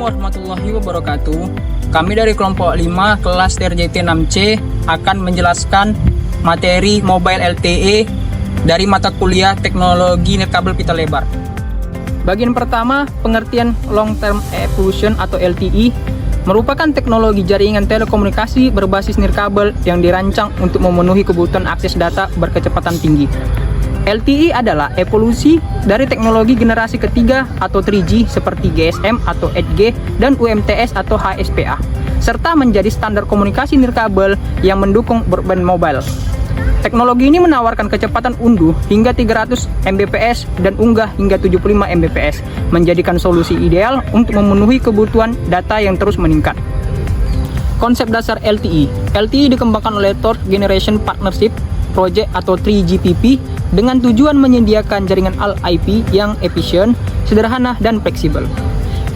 warahmatullahi wabarakatuh. Kami dari kelompok 5 kelas TRJT 6C akan menjelaskan materi Mobile LTE dari mata kuliah Teknologi Nirkabel Pita Lebar. Bagian pertama, pengertian Long Term Evolution atau LTE merupakan teknologi jaringan telekomunikasi berbasis nirkabel yang dirancang untuk memenuhi kebutuhan akses data berkecepatan tinggi. LTE adalah evolusi dari teknologi generasi ketiga atau 3G seperti GSM atau 8G dan UMTS atau HSPA, serta menjadi standar komunikasi nirkabel yang mendukung broadband mobile. Teknologi ini menawarkan kecepatan unduh hingga 300 Mbps dan unggah hingga 75 Mbps, menjadikan solusi ideal untuk memenuhi kebutuhan data yang terus meningkat. Konsep dasar LTE. LTE dikembangkan oleh Third Generation Partnership Project atau 3GPP dengan tujuan menyediakan jaringan All-IP yang efisien, sederhana, dan fleksibel.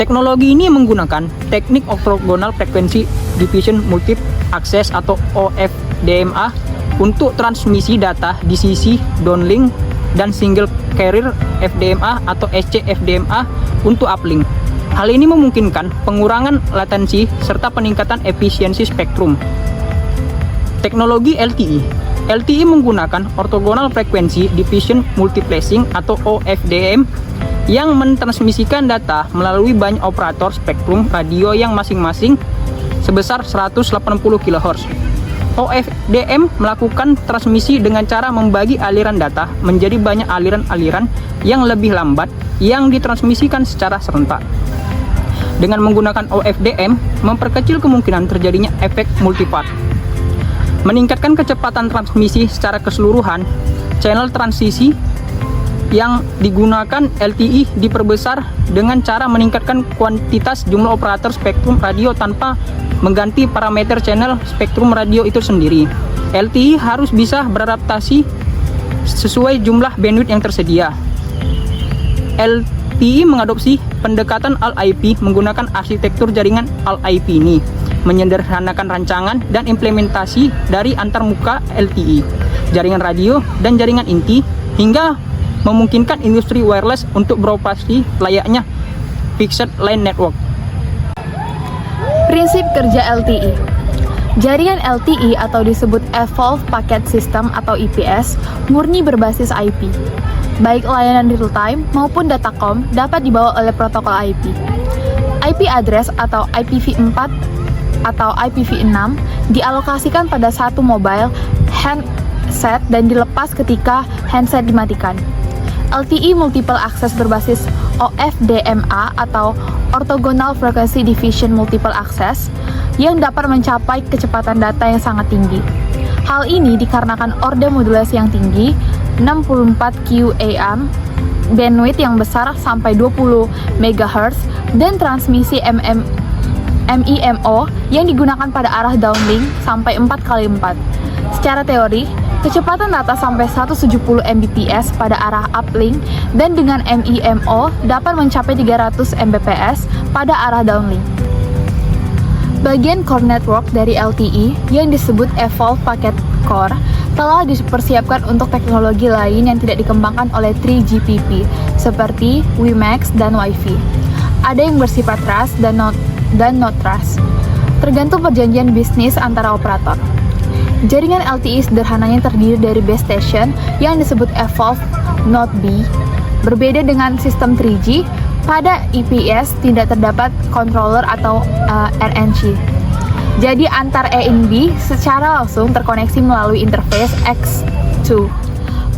Teknologi ini menggunakan teknik orthogonal frequency division multiple access atau OFDMA untuk transmisi data di sisi downlink dan single carrier FDMA atau SC-FDMA untuk uplink. Hal ini memungkinkan pengurangan latensi serta peningkatan efisiensi spektrum. Teknologi LTE. LTE menggunakan orthogonal frequency division multiplexing atau OFDM yang mentransmisikan data melalui banyak operator spektrum radio yang masing-masing sebesar 180 kHz. OFDM melakukan transmisi dengan cara membagi aliran data menjadi banyak aliran-aliran yang lebih lambat yang ditransmisikan secara serentak. Dengan menggunakan OFDM, memperkecil kemungkinan terjadinya efek multipart. Meningkatkan kecepatan transmisi secara keseluruhan, channel transisi yang digunakan LTE diperbesar dengan cara meningkatkan kuantitas jumlah operator spektrum radio tanpa mengganti parameter channel spektrum radio itu sendiri. LTE harus bisa beradaptasi sesuai jumlah bandwidth yang tersedia. LTE mengadopsi pendekatan All-IP menggunakan arsitektur jaringan All-IP ini, menyederhanakan rancangan dan implementasi dari antarmuka LTE, jaringan radio, dan jaringan inti, hingga memungkinkan industri wireless untuk beroperasi layaknya fixed line network. Prinsip kerja LTE. Jaringan LTE atau disebut Evolved Packet System atau EPS murni berbasis IP. Baik layanan real-time maupun datacom dapat dibawa oleh protokol IP. IP address atau IPv4 atau IPv6 dialokasikan pada satu mobile handset dan dilepas ketika handset dimatikan. LTE Multiple Access berbasis OFDMA atau Orthogonal Frequency Division Multiple Access yang dapat mencapai kecepatan data yang sangat tinggi. Hal ini dikarenakan orde modulasi yang tinggi, 64 QAM, bandwidth yang besar sampai 20 MHz, dan transmisi MIMO yang digunakan pada arah downlink sampai 4x4. Secara teori, kecepatan data sampai 170 Mbps pada arah uplink dan dengan MIMO dapat mencapai 300 Mbps pada arah downlink. Bagian core network dari LTE yang disebut Evolved Packet Core telah dipersiapkan untuk teknologi lain yang tidak dikembangkan oleh 3GPP seperti WiMAX dan Wi-Fi. Ada yang bersifat trust dan not trust, tergantung perjanjian bisnis antara operator. Jaringan LTE sederhananya terdiri dari base station yang disebut Evolved Node B. Berbeda dengan sistem 3G, pada EPS tidak terdapat controller atau RNC. Jadi antar E dan B secara langsung terkoneksi melalui interface X2.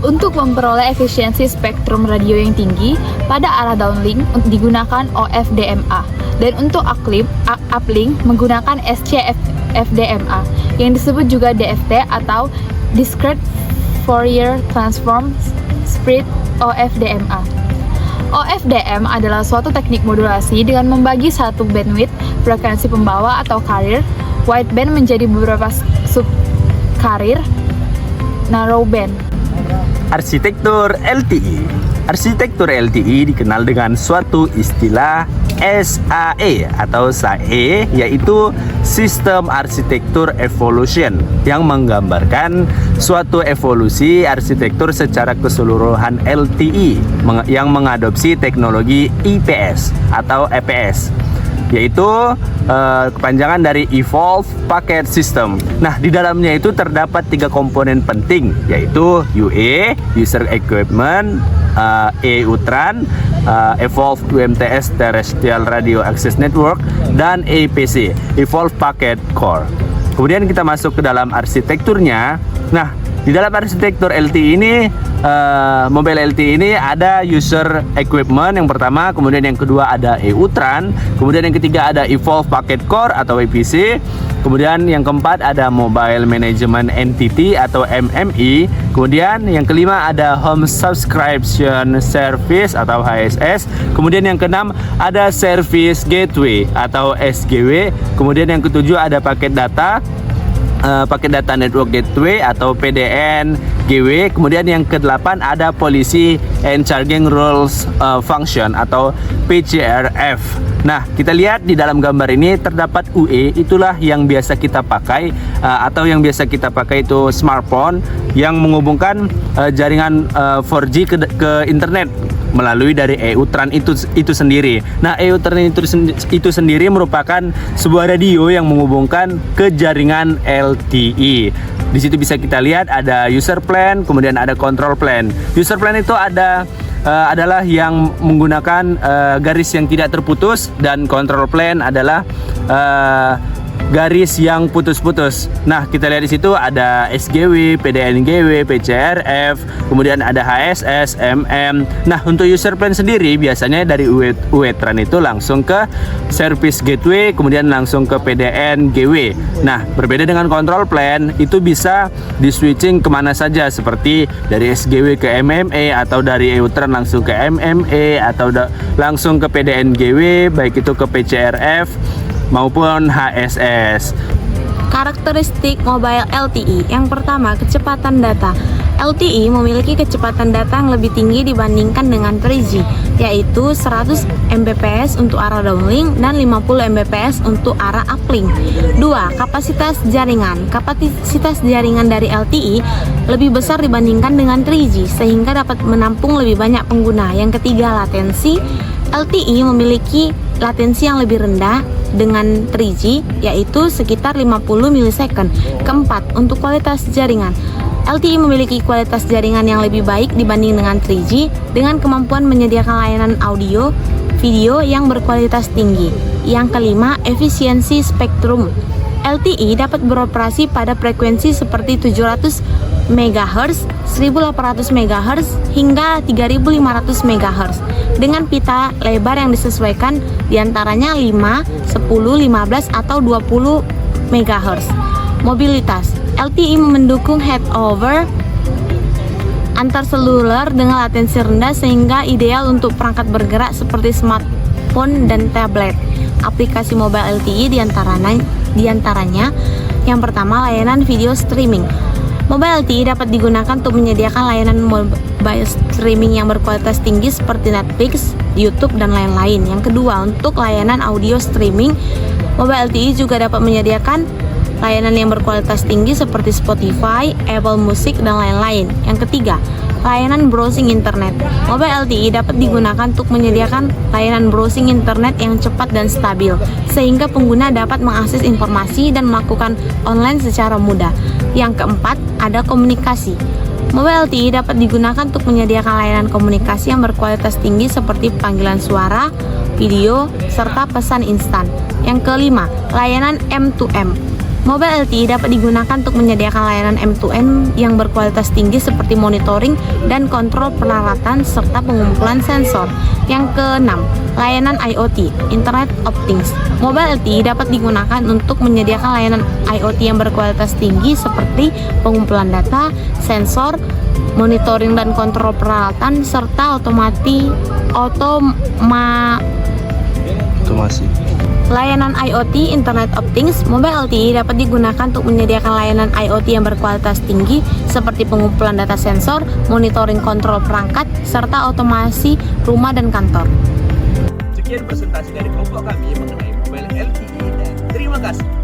Untuk memperoleh efisiensi spektrum radio yang tinggi, pada arah downlink digunakan OFDMA, dan untuk uplink menggunakan SC-FDMA, yang disebut juga DFT atau Discrete Fourier Transform Spread OFDMA. OFDM adalah suatu teknik modulasi dengan membagi satu bandwidth frekuensi pembawa atau carrier wideband menjadi beberapa sub-carrier narrowband. Arsitektur LTE. Arsitektur LTE dikenal dengan suatu istilah SAE atau SAE, yaitu Sistem Arsitektur Evolution, yang menggambarkan suatu evolusi arsitektur secara keseluruhan LTE yang mengadopsi teknologi IPS atau EPS. yaitu kepanjangan dari Evolve Packet System. Nah, di dalamnya itu terdapat 3 komponen penting, yaitu UE, User Equipment, EUTRAN, Evolve UMTS Terrestrial Radio Access Network, dan EPC, Evolve Packet Core. Kemudian kita masuk ke dalam arsitekturnya. Nah, di dalam arsitektur LTE ini, mobile LTE ini ada user equipment yang pertama, kemudian yang kedua ada EUTRAN, kemudian yang ketiga ada Evolve Packet Core atau EPC, kemudian yang keempat ada Mobile Management Entity atau MME, kemudian yang kelima ada Home Subscription Service atau HSS, kemudian yang keenam ada Service Gateway atau SGW, kemudian yang ketujuh ada paket data network gateway atau PDN GW, kemudian yang ke-8 ada policy and charging rules function atau PCRF. Nah, kita lihat di dalam gambar ini terdapat UE, itulah yang biasa kita pakai atau yang biasa kita pakai itu smartphone yang menghubungkan jaringan 4G ke internet melalui dari EUTRAN itu sendiri. Nah, EUTRAN itu sendiri merupakan sebuah radio yang menghubungkan ke jaringan LTE. Di situ bisa kita lihat ada user plan, kemudian ada control plan. User plan itu adalah yang menggunakan garis yang tidak terputus, dan control plan adalah garis yang putus-putus. Nah, kita lihat di situ ada SGW, PDN-GW, PCRF, kemudian ada HSS, MM. Nah, untuk user plan sendiri biasanya dari EUTRAN itu langsung ke Service Gateway, kemudian langsung ke PDN-GW. Nah, berbeda dengan control plan, itu bisa di-switching kemana saja, seperti dari SGW ke MME, atau dari EUTRAN langsung ke MME, atau langsung ke PDN-GW, baik itu ke PCRF maupun HSS. Karakteristik mobile LTE. Yang pertama, kecepatan data. LTE memiliki kecepatan data yang lebih tinggi dibandingkan dengan 3G, yaitu 100 Mbps untuk arah downlink dan 50 Mbps untuk arah uplink. 2. Kapasitas jaringan. Kapasitas jaringan dari LTE lebih besar dibandingkan dengan 3G, sehingga dapat menampung lebih banyak pengguna. Yang ketiga, latensi. LTE memiliki latensi yang lebih rendah dengan 3G, yaitu sekitar 50 milisecond. Keempat, untuk kualitas jaringan. LTE memiliki kualitas jaringan yang lebih baik dibanding dengan 3G dengan kemampuan menyediakan layanan audio, video yang berkualitas tinggi. Yang kelima, efisiensi spektrum. LTE dapat beroperasi pada frekuensi seperti 700 MHz, 1800 MHz, hingga 3500 MHz dengan pita lebar yang disesuaikan diantaranya 5, 10, 15, atau 20 MHz. Mobilitas. LTE mendukung head-over antar seluler dengan latensi rendah sehingga ideal untuk perangkat bergerak seperti smartphone dan tablet. Aplikasi mobile LTE diantaranya yang pertama, layanan video streaming. Mobile LTE dapat digunakan untuk menyediakan layanan mobile streaming yang berkualitas tinggi seperti Netflix, YouTube, dan lain-lain. Yang kedua, untuk layanan audio streaming, mobile LTE juga dapat menyediakan layanan yang berkualitas tinggi seperti Spotify, Apple Music, dan lain-lain. Yang ketiga, layanan browsing internet. Mobile LTE dapat digunakan untuk menyediakan layanan browsing internet yang cepat dan stabil, sehingga pengguna dapat mengakses informasi dan melakukan online secara mudah. Yang keempat, ada komunikasi. Mobile LTE dapat digunakan untuk menyediakan layanan komunikasi yang berkualitas tinggi seperti panggilan suara, video, serta pesan instan. Yang kelima, layanan M2M. Mobile LTE dapat digunakan untuk menyediakan layanan M2M yang berkualitas tinggi seperti monitoring dan kontrol peralatan serta pengumpulan sensor. Yang keenam, layanan IoT, Internet of Things. Mobile LTE dapat digunakan untuk menyediakan layanan IoT yang berkualitas tinggi seperti pengumpulan data, sensor, monitoring dan kontrol peralatan serta otomasi. Layanan IoT, Internet of Things. Mobile LTE dapat digunakan untuk menyediakan layanan IoT yang berkualitas tinggi seperti pengumpulan data sensor, monitoring kontrol perangkat, serta otomasi rumah dan kantor. Sekian presentasi dari kelompok kami mengenai mobile LTE dan terima kasih.